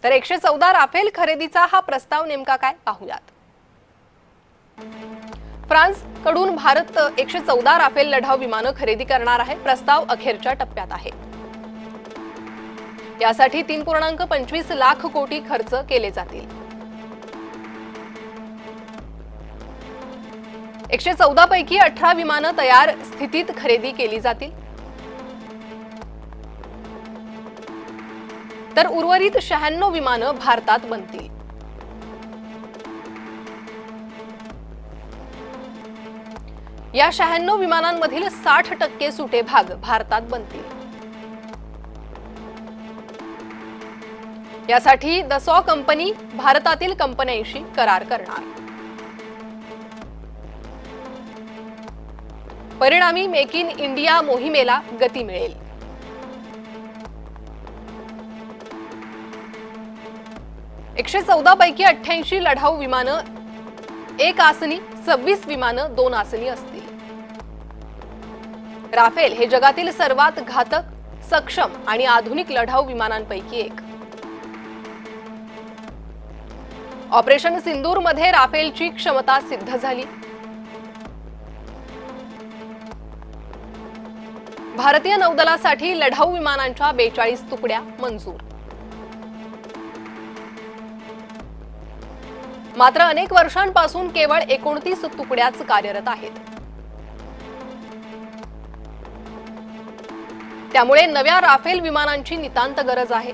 तर 114 राफेल खरेदीचा हा प्रस्ताव नेमका काय पाहूयात। फ्रान्स कडून भारत 114 राफेल लढाऊ विमानं खरेदी करणार आहे। प्रस्ताव अखेरच्या टप्प्यात आहे। यासाठी 3.25 लाख कोटी खर्च केले जातील। 114 पैकी 18 विमानं तयार स्थितीत खरेदी केली जातील, तर उर्वरित 96 विमानं भारतात बनतील। या 96 विमानांमधील 60% सुटे भाग भारतात बनतील। यासाठी दसॉ कंपनी भारतातील कंपन्यांशी करार करणार। परिणामी मेक इन इंडिया मोहिमेला गती मिळेल। एकशे 14 पैकी 88 लढाऊ विमानं 1 आसनी, 26 विमानं 2 आसनी असतील। राफेल हे जगातील सर्वात घातक, सक्षम आणि आधुनिक लढाऊ विमानांपैकी एक। ऑपरेशन सिंदूर मध्ये राफेलची क्षमता सिद्ध झाली। भारतीय नौदलासाठी लढाऊ विमानांच्या 42 तुकड्या मंजूर। मात्र अनेक वर्षांपासून केवळ 29 तुकड्याच कार्यरत आहेत। त्यामुळे नव्या राफेल विमानांची नितांत गरज आहे।